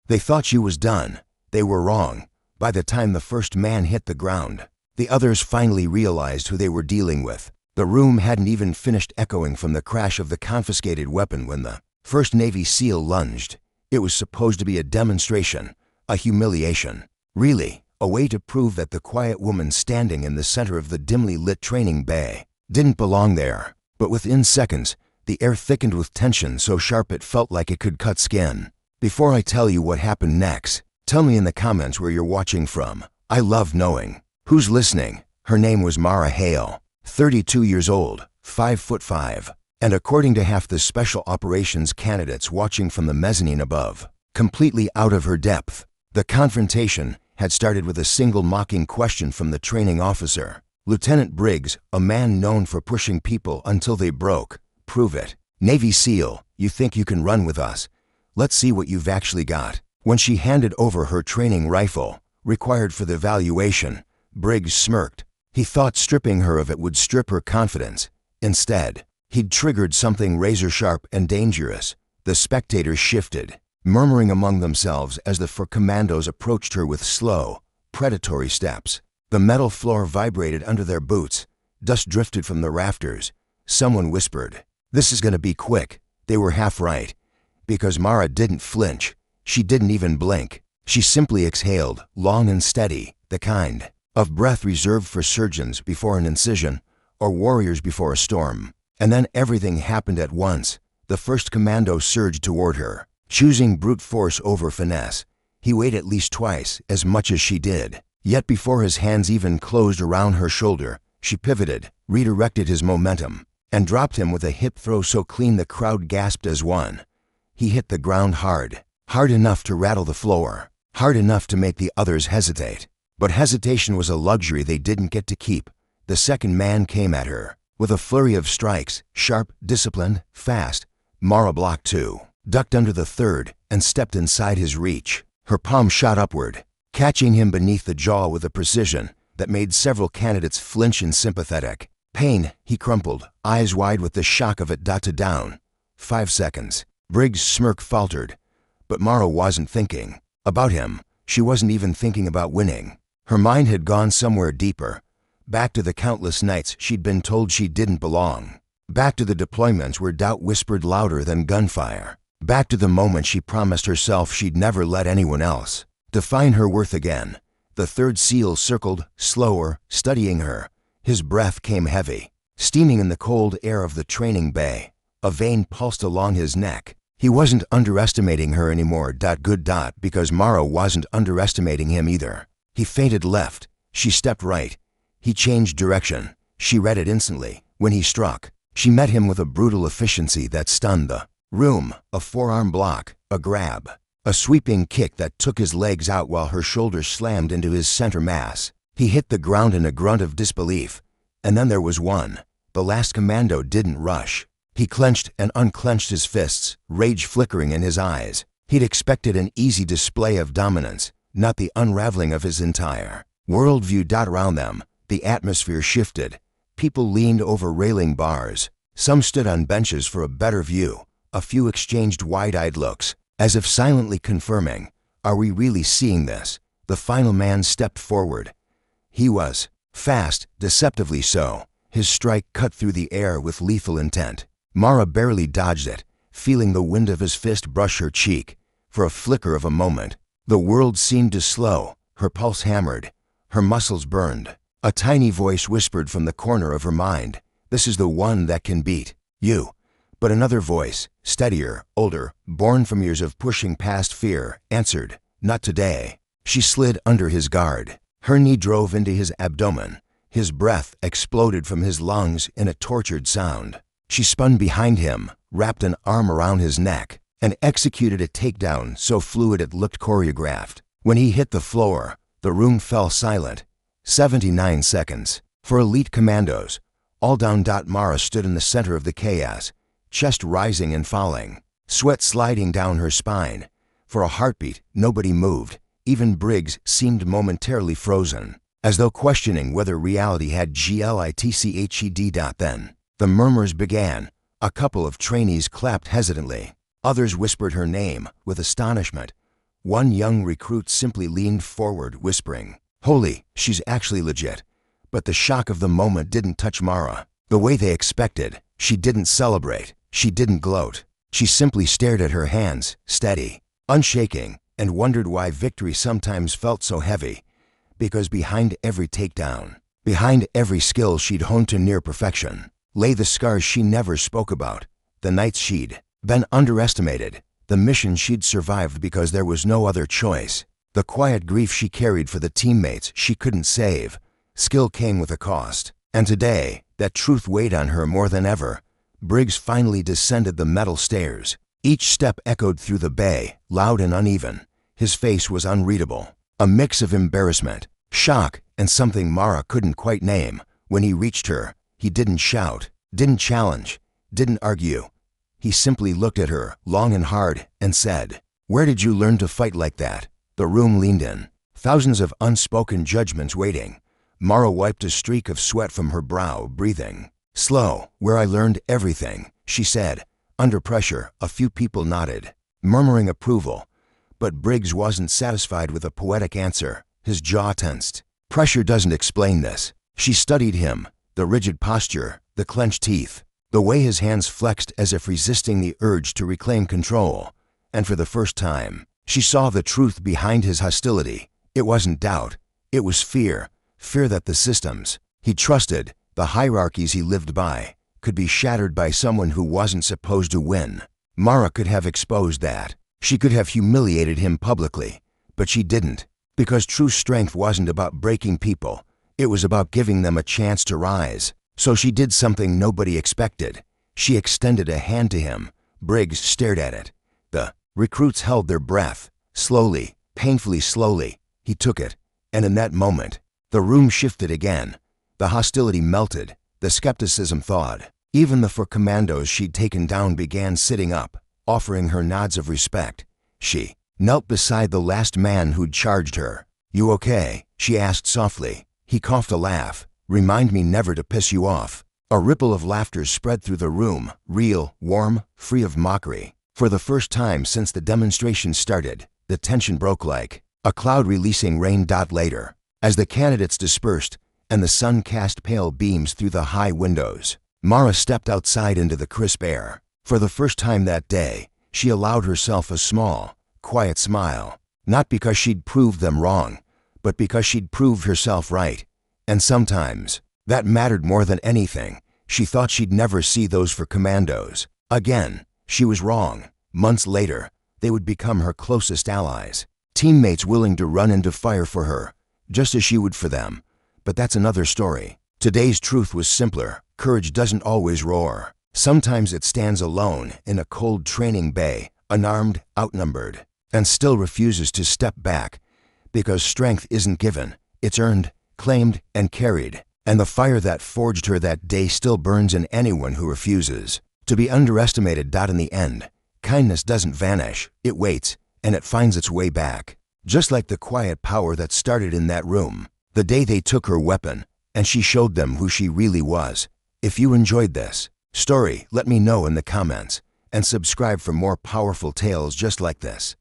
They thought she was done. They were wrong. By the time the first man hit the ground, the others finally realized who they were dealing with. The room hadn't even finished echoing from the crash of the confiscated weapon when the first Navy SEAL lunged. It was supposed to be a demonstration, a humiliation. Really, a way to prove that the quiet woman standing in the center of the dimly lit training bay didn't belong there. But within seconds, the air thickened with tension so sharp it felt like it could cut skin. Before I tell you what happened next, tell me in the comments where you're watching from. I love knowing. Who's listening? Her name was Mara Hale, 32 years old, 5'5", and according to half the special operations candidates watching from the mezzanine above, completely out of her depth. The confrontation had started with a single mocking question from the training officer. Lieutenant Briggs, a man known for pushing people until they broke. Prove it. Navy SEAL, you think you can run with us? Let's see what you've actually got. When she handed over her training rifle, required for the evaluation, Briggs smirked. He thought stripping her of it would strip her confidence. Instead, he'd triggered something razor-sharp and dangerous. The spectators shifted, murmuring among themselves as the four commandos approached her with slow, predatory steps. The metal floor vibrated under their boots. Dust drifted from the rafters. Someone whispered, "This is going to be quick." They were half right, because Mara didn't flinch. She didn't even blink. She simply exhaled, long and steady, the kind of breath reserved for surgeons before an incision or warriors before a storm. And then everything happened at once. The first commando surged toward her, choosing brute force over finesse. He weighed at least twice as much as she did. Yet before his hands even closed around her shoulder, she pivoted, redirected his momentum, and dropped him with a hip throw so clean the crowd gasped as one. He hit the ground hard, hard enough to rattle the floor, hard enough to make the others hesitate. But hesitation was a luxury they didn't get to keep. The second man came at her, with a flurry of strikes, sharp, disciplined, fast. Mara blocked two, ducked under the third, and stepped inside his reach. Her palm shot upward, catching him beneath the jaw with a precision that made several candidates flinch in sympathetic pain. He crumpled, eyes wide with the shock of it. Down. 5 seconds. Briggs' smirk faltered, but Mara wasn't thinking about him. She wasn't even thinking about winning. Her mind had gone somewhere deeper, back to the countless nights she'd been told she didn't belong, back to the deployments where doubt whispered louder than gunfire, back to the moment she promised herself she'd never let anyone else define her worth again. The third SEAL circled, slower, studying her. His breath came heavy, steaming in the cold air of the training bay. A vein pulsed along his neck. He wasn't underestimating her anymore. Because Mara wasn't underestimating him either. He feinted left. She stepped right. He changed direction. She read it instantly. When he struck, she met him with a brutal efficiency that stunned the room. A forearm block, a grab, a sweeping kick that took his legs out while her shoulders slammed into his center mass. He hit the ground in a grunt of disbelief. And then there was one. The last commando didn't rush. He clenched and unclenched his fists, rage flickering in his eyes. He'd expected an easy display of dominance, not the unraveling of his entire worldview. Around them, the atmosphere shifted. People leaned over railing bars. Some stood on benches for a better view. A few exchanged wide-eyed looks, as if silently confirming, "Are we really seeing this?" The final man stepped forward. He was fast, deceptively so. His strike cut through the air with lethal intent. Mara barely dodged it, feeling the wind of his fist brush her cheek. For a flicker of a moment, the world seemed to slow. Her pulse hammered. Her muscles burned. A tiny voice whispered from the corner of her mind, "This is the one that can beat you." But another voice, steadier, older, born from years of pushing past fear, answered, "Not today." She slid under his guard. Her knee drove into his abdomen. His breath exploded from his lungs in a tortured sound. She spun behind him, wrapped an arm around his neck, and executed a takedown so fluid it looked choreographed. When he hit the floor, the room fell silent. 79 seconds. For elite commandos, all down. Mara stood in the center of the chaos, chest rising and falling, sweat sliding down her spine. For a heartbeat, nobody moved. Even Briggs seemed momentarily frozen, as though questioning whether reality had glitched. Then, the murmurs began. A couple of trainees clapped hesitantly. Others whispered her name with astonishment. One young recruit simply leaned forward, whispering, "Holy, she's actually legit." But the shock of the moment didn't touch Mara the way they expected. She didn't celebrate. She didn't gloat. She simply stared at her hands, steady, unshaking, and wondered why victory sometimes felt so heavy. Because behind every takedown, behind every skill she'd honed to near perfection, lay the scars she never spoke about, the nights she'd been underestimated, the missions she'd survived because there was no other choice, the quiet grief she carried for the teammates she couldn't save. Skill came with a cost, and today, that truth weighed on her more than ever. Briggs finally descended the metal stairs. Each step echoed through the bay, loud and uneven. His face was unreadable, a mix of embarrassment, shock, and something Mara couldn't quite name. When he reached her, he didn't shout, didn't challenge, didn't argue. He simply looked at her, long and hard, and said, "Where did you learn to fight like that?" The room leaned in, thousands of unspoken judgments waiting. Mara wiped a streak of sweat from her brow, breathing. "Slow, where I learned everything," she said. Under pressure, a few people nodded, murmuring approval. But Briggs wasn't satisfied with a poetic answer. His jaw tensed. "Pressure doesn't explain this." She studied him, the rigid posture, the clenched teeth, the way his hands flexed as if resisting the urge to reclaim control. And for the first time, she saw the truth behind his hostility. It wasn't doubt. It was fear. Fear that the systems he trusted, the hierarchies he lived by, could be shattered by someone who wasn't supposed to win. Mara could have exposed that. She could have humiliated him publicly. But she didn't. Because true strength wasn't about breaking people. It was about giving them a chance to rise. So she did something nobody expected. She extended a hand to him. Briggs stared at it. The recruits held their breath. Slowly, painfully slowly, he took it. And in that moment, the room shifted again. The hostility melted. The skepticism thawed. Even the four commandos she'd taken down began sitting up, offering her nods of respect. She knelt beside the last man who'd charged her. "You okay?" she asked softly. He coughed a laugh. "Remind me never to piss you off." A ripple of laughter spread through the room, real, warm, free of mockery. For the first time since the demonstration started, the tension broke like a cloud releasing rain. Later, as the candidates dispersed and the sun cast pale beams through the high windows, Mara stepped outside into the crisp air. For the first time that day, she allowed herself a small, quiet smile. Not because she'd proved them wrong, but because she'd proved herself right. And sometimes, that mattered more than anything. She thought she'd never see those for commandos again. She was wrong. Months later, they would become her closest allies. Teammates willing to run into fire for her, just as she would for them. But that's another story. Today's truth was simpler. Courage doesn't always roar. Sometimes it stands alone in a cold training bay, unarmed, outnumbered, and still refuses to step back. Because strength isn't given. It's earned, claimed, and carried. And the fire that forged her that day still burns in anyone who refuses to be underestimated. In the end, kindness doesn't vanish. It waits, and it finds its way back. Just like the quiet power that started in that room, the day they took her weapon, and she showed them who she really was. If you enjoyed this story, let me know in the comments, and subscribe for more powerful tales just like this.